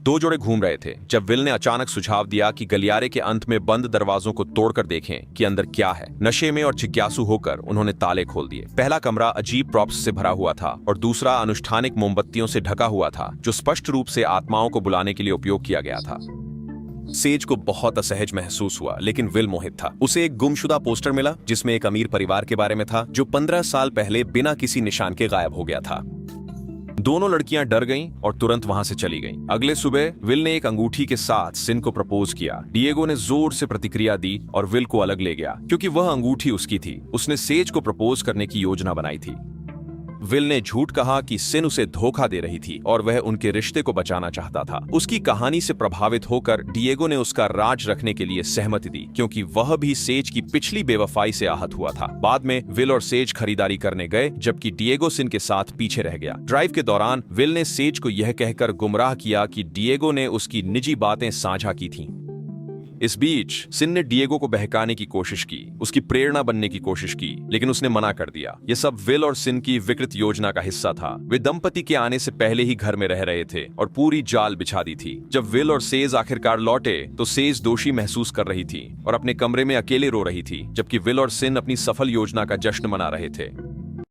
दो जोड़े घूम रहे थे जब विल ने अचानक सुझाव दिया कि गलियारे के अंत में बंद दरवाजों को तोड़कर देखें कि अंदर क्या है। नशे में और जिज्ञासु होकर उन्होंने ताले खोल दिए। पहला कमरा अजीब प्रॉप्स से भरा हुआ था और दूसरा अनुष्ठानिक मोमबत्तियों से ढका हुआ था जो स्पष्ट रूप से आत्माओं को बुलाने के लिए उपयोग किया गया था। सेज को बहुत असहज महसूस हुआ, लेकिन विल मोहित था। उसे एक गुमशुदा पोस्टर मिला जिसमें एक अमीर परिवार के बारे में था जो 15 साल पहले बिना किसी निशान के गायब हो गया था। दोनों लड़कियां डर गईं और तुरंत वहां से चली गईं। अगले सुबह विल ने एक अंगूठी के साथ सिन को प्रपोज किया। डिएगो ने जोर से प्रतिक्रिया दी और विल को अलग ले गया क्योंकि वह अंगूठी उसकी थी। उसने सेज को प्रपोज करने की योजना बनाई थी। विल ने झूठ कहा कि सिन उसे धोखा दे रही थी और वह उनके रिश्ते को बचाना चाहता था। उसकी कहानी से प्रभावित होकर डिएगो ने उसका राज रखने के लिए सहमति दी क्योंकि वह भी सेज की पिछली बेवफाई से आहत हुआ था। बाद में विल और सेज खरीदारी करने गए जबकि डिएगो सिन के साथ पीछे रह गया। ड्राइव के दौरान विल ने सेज को यह कहकर गुमराह किया कि डिएगो ने उसकी निजी बातें साझा की थीं। इस बीच सिन ने डिएगो को बहकाने की कोशिश की, उसकी प्रेरणा बनने की कोशिश की, लेकिन उसने मना कर दिया। यह सब विल और सिन की विकृत योजना का हिस्सा था। वे दंपति के आने से पहले ही घर में रह रहे थे और पूरी जाल बिछा दी थी। जब विल और सेज आखिरकार लौटे तो सेज दोषी महसूस कर रही थी और अपने कमरे में अकेले रो रही थी, जबकि विल और सिन अपनी सफल योजना का जश्न मना रहे थे।